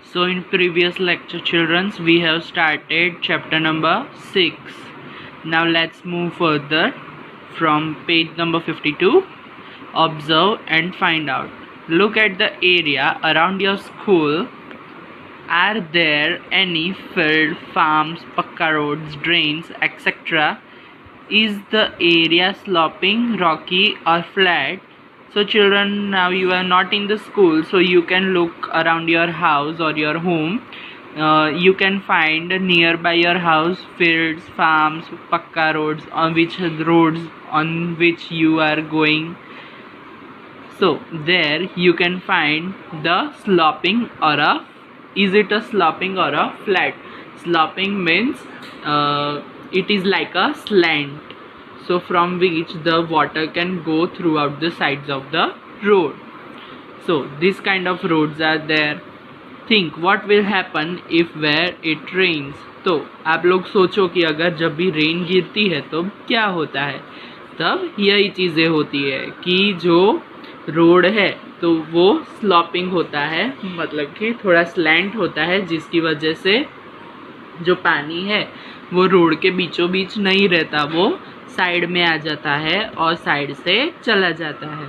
So in previous lecture children, we have started chapter number 6. Now let's move further from page number 52. Observe and find out. Look at the area around your school. Are there any field, farms, pakka roads, drains, etc.? Is the area sloping, rocky or flat? So children, now you are not in the school, so you can look around your house or your home. You can find nearby your house fields, farms, pakka roads on which you are going. So there you can find the sloping or is it a sloping or a flat? Sloping means it is like a slant, so from which the water can go throughout the sides of the road. So this kind of roads are there. Think what will happen if where it rains. तो आप लोग सोचो कि अगर जब भी rain गिरती है तो क्या होता है, तब यही चीज़ें होती है कि जो रोड है तो वो स्लॉपिंग होता है, मतलब कि थोड़ा स्लैंट होता है, जिसकी वजह से जो पानी है वो रोड के बीचों बीच नहीं रहता, वो साइड में आ जाता है और साइड से चला जाता है.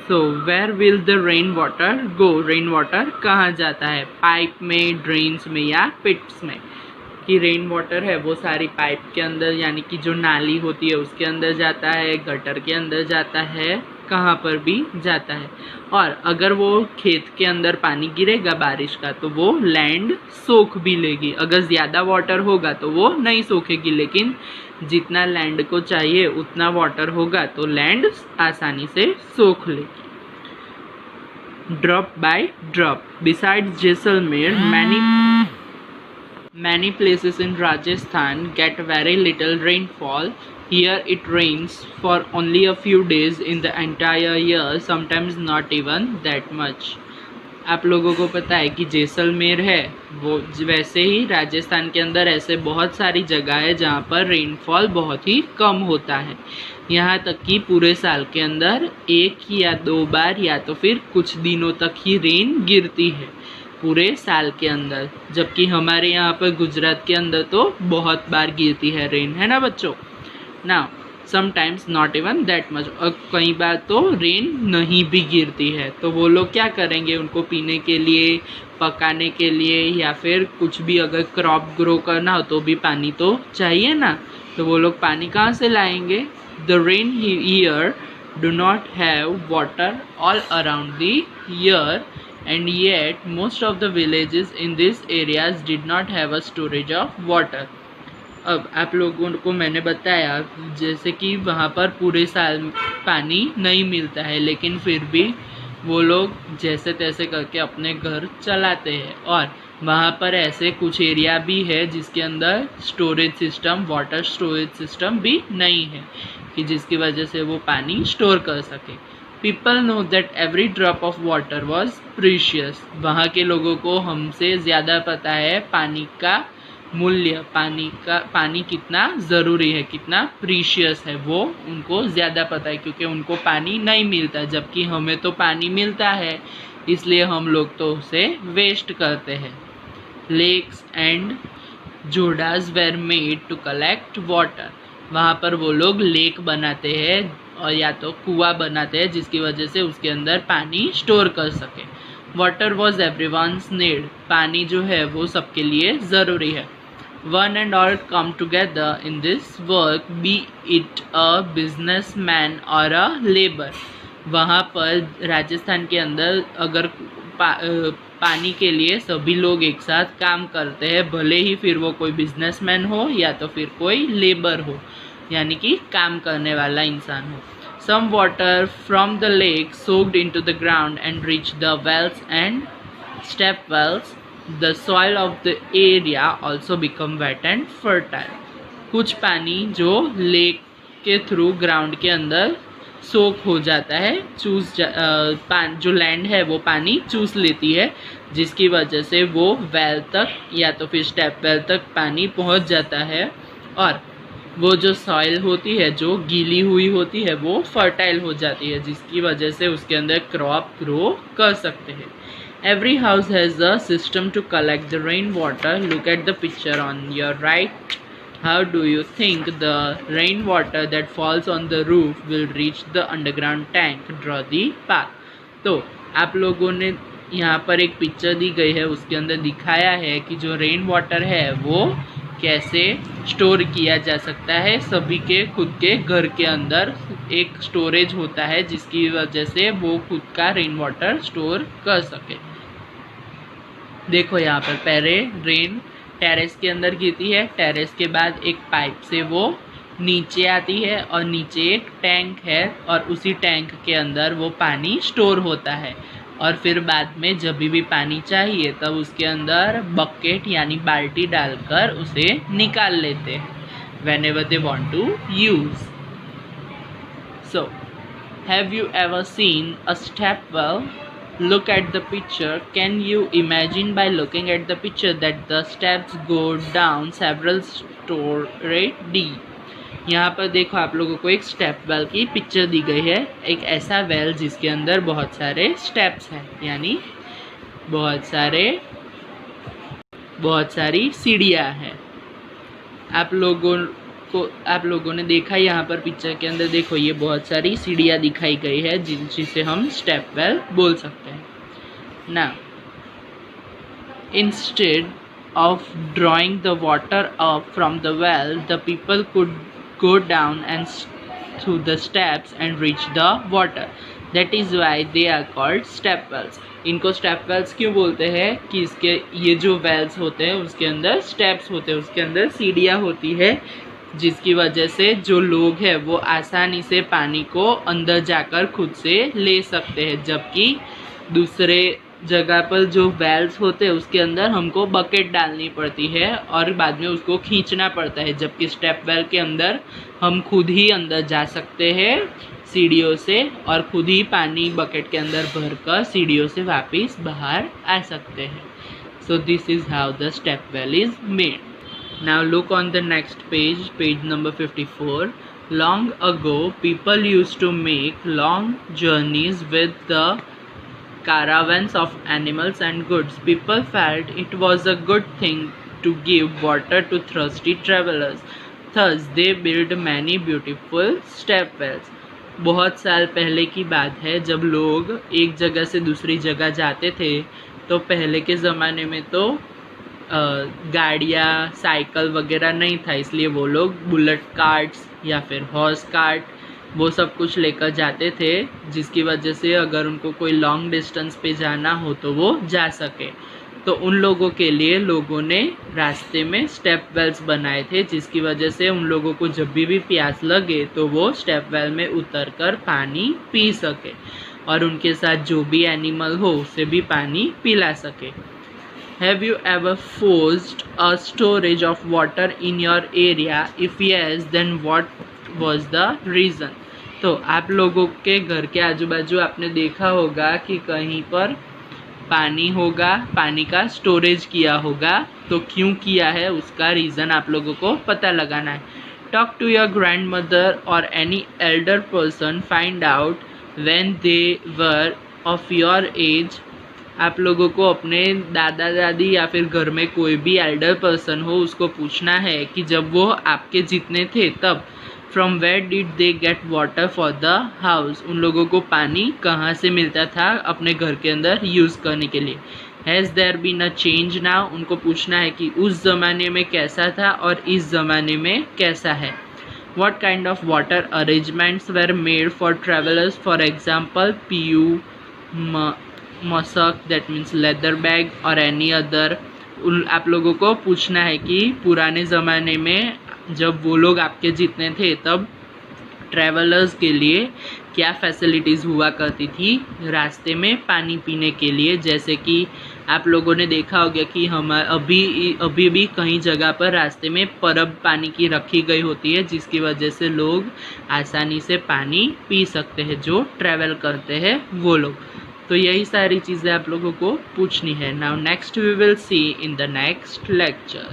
So where will the rain water go. Rain water कहाँ जाता है? पाइप में, ड्रेन्स में या पिट्स में. कि रेन वाटर है वो सारी पाइप के अंदर, यानी कि जो नाली होती है उसके अंदर जाता है, गटर के अंदर जाता है, कहाँ पर भी जाता है. और अगर वो खेत के अंदर पानी गिरेगा बारिश का तो वो लैंड सोख भी लेगी. अगर ज़्यादा वाटर होगा तो वो नहीं सोखेगी, लेकिन जितना लैंड को चाहिए उतना वाटर होगा तो लैंड आसानी से सोख लेगी. Drop by drop. Besides Jaisalmer, many places in Rajasthan get very little rainfall. Here it rains for only a few days in the entire year, sometimes not even that much. आप लोगों को पता है कि जैसलमेर है वो, वैसे ही राजस्थान के अंदर ऐसे बहुत सारी जगह है जहाँ पर रेनफॉल बहुत ही कम होता है. यहाँ तक कि पूरे साल के अंदर 1 या 2 बार या तो फिर कुछ दिनों तक ही रेन गिरती है पूरे साल के अंदर, जबकि हमारे यहाँ पर गुजरात के अंदर तो बहुत बार गिरती है रेन, है ना बच्चों. ना sometimes not even that much. और कई बार तो रेन नहीं भी गिरती है, तो वो लोग क्या करेंगे, उनको पीने के लिए, पकाने के लिए या फिर कुछ भी अगर क्रॉप ग्रो करना हो तो भी पानी तो चाहिए ना. तो वो लोग पानी कहाँ से लाएंगे? The rain year do not have water all around the year, and yet most of the villages in these areas did not have a storage of water. अब आप लोगों को मैंने बताया जैसे कि वहाँ पर पूरे साल पानी नहीं मिलता है, लेकिन फिर भी वो लोग जैसे तैसे करके अपने घर चलाते हैं. और वहाँ पर ऐसे कुछ एरिया भी है जिसके अंदर storage system, water storage system भी नहीं है, कि जिसकी वजह से वो पानी स्टोर कर सके. People know that every drop of water was precious. वहाँ के लोगों को हमसे ज़्यादा पता है पानी का मूल्य, पानी कितना ज़रूरी है, कितना प्रीशियस है, वो उनको ज़्यादा पता है, क्योंकि उनको पानी नहीं मिलता, जबकि हमें तो पानी मिलता है, इसलिए हम लोग तो उसे वेस्ट करते हैं. Lakes and johads were made to collect water. वहाँ पर वो लोग लेक बनाते हैं और या तो कुआं बनाते हैं, जिसकी वजह से उसके अंदर पानी स्टोर कर सके. Water was everyone's need. पानी जो है वो सबके लिए ज़रूरी है. One and all come together in this work, B it a business man और अ लेबर. वहाँ पर राजस्थान के अंदर अगर पानी के लिए सभी लोग एक साथ काम करते हैं, भले ही फिर वो कोई बिजनेसमैन हो या तो फिर कोई लेबर हो, यानी कि काम करने वाला इंसान हो. Some water from the lake soaked into the ground and reached the wells and step wells. The soil of the area also become wet and fertile. कुछ पानी जो लेक के थ्रू ग्राउंड के अंदर सोख हो जाता है, जो लैंड है वो पानी चूस लेती है, जिसकी वजह से वो वेल तक या तो फिर स्टेप वेल तक पानी पहुंच जाता है. और वो जो सॉइल होती है जो गीली हुई होती है वो फर्टाइल हो जाती है, जिसकी वजह से उसके अंदर क्रॉप ग्रो कर सकते हैं. Every house has a system to collect the rainwater. Look at the picture on your right. How do you think the rainwater that falls on the roof will reach the underground tank? Draw the path. तो आप लोगों ने यहाँ पर एक picture दी गई है, उसके अंदर दिखाया है कि जो रेन वाटर है वो कैसे स्टोर किया जा सकता है। सभी के खुद के घर के अंदर एक स्टोरेज होता है जिसकी वजह से वो खुद का रेन वाटर स्टोर कर सके। देखो यहाँ पर पहले रेन टेरेस के अंदर गिरती है, टेरेस के बाद एक पाइप से वो नीचे आती है और नीचे एक टैंक है और उसी टैंक के अंदर वो पानी स्टोर होता है और फिर बाद में जब भी पानी चाहिए तब उसके अंदर बकेट यानी बाल्टी डालकर उसे निकाल लेते हैं whenever they want to use. So, have you ever seen a step well? Look at the picture. Can you imagine by looking at the picture that the steps go down several stories deep? यहाँ पर देखो आप लोगों को एक step well की picture दी गई है, एक ऐसा वेल जिसके अंदर बहुत सारे स्टेप्स हैं यानी बहुत सारी सीढ़ियाँ हैं। आप लोगों ने देखा यहाँ पर पिक्चर के अंदर देखो ये बहुत सारी सीढ़ियाँ दिखाई गई है जिसे हम स्टेप वेल बोल सकते हैं। Now, instead of drawing the water up from the well, the people could go down and through the steps and reach the water. That is why they are called step wells. इनको step Wales क्यों बोलते हैं कि इसके ये जो Wales होते हैं उसके अंदर स्टेप्स होते हैं, उसके अंदर सीढ़ियाँ होती है जिसकी वजह से जो लोग हैं वो आसानी से पानी को अंदर जाकर खुद से ले सकते हैं, जबकि दूसरे जगह पर जो वेल्स होते हैं उसके अंदर हमको बकेट डालनी पड़ती है और बाद में उसको खींचना पड़ता है, जबकि स्टेप वेल के अंदर हम खुद ही अंदर जा सकते हैं सीढ़ियों से और खुद ही पानी बकेट के अंदर भरकर सीढ़ियों से वापस बाहर आ सकते हैं। So this is how the step well is made. Now look on the next page, page number 54. Long ago, people used to make long journeys with the caravans of animals and goods. People felt it was a good thing to give water to thirsty travelers. Thus, they built many beautiful step wells. बहुत साल पहले की बात है जब लोग एक जगह से दूसरी जगह जाते थे तो पहले के ज़माने में तो गाड़ियाँ साइकिल वगैरह नहीं था, इसलिए वो लोग बुलेट कार्ट्स या फिर हॉर्स कार्ट वो सब कुछ लेकर जाते थे जिसकी वजह से अगर उनको कोई लॉन्ग डिस्टेंस पे जाना हो तो वो जा सके। तो उन लोगों के लिए लोगों ने रास्ते में स्टेप वेल्स बनाए थे जिसकी वजह से उन लोगों को जब भी प्यास लगे तो वो स्टेप वेल में उतरकर पानी पी सके और उनके साथ जो भी एनिमल हो उसे भी पानी पिला सके। Have you ever forced a storage of water in your area? If yes, then what was the reason? तो आप लोगों के घर के आजू बाजू आपने देखा होगा कि कहीं पर पानी होगा, पानी का स्टोरेज किया होगा, तो क्यों किया है उसका रीज़न आप लोगों को पता लगाना है। Talk to your grandmother or any elder person, find out when they were of your age. आप लोगों को अपने दादा दादी या फिर घर में कोई भी एल्डर पर्सन हो उसको पूछना है कि जब वो आपके जितने थे तब from where did they get water for the house, उन लोगों को पानी कहाँ से मिलता था अपने घर के अंदर यूज़ करने के लिए। Has there been a change now, उनको पूछना है कि उस ज़माने में कैसा था और इस ज़माने में कैसा है। What kind of water arrangements were made for travellers, for example पीयू मसक दैट मीन्स लेदर बैग और एनी अदर। आप लोगों को पूछना है कि पुराने ज़माने में जब वो लोग आपके जितने थे तब ट्रैवलर्स के लिए क्या फैसिलिटीज़ हुआ करती थी रास्ते में पानी पीने के लिए। जैसे कि आप लोगों ने देखा होगा कि हम अभी भी कई जगह पर रास्ते में परब पानी की रखी गई होती है जिसकी वजह से लोग आसानी से पानी पी सकते हैं जो ट्रैवल करते हैं वो लोग। तो यही सारी चीज़ें आप लोगों को पूछनी है। Now next we will see in the next lecture.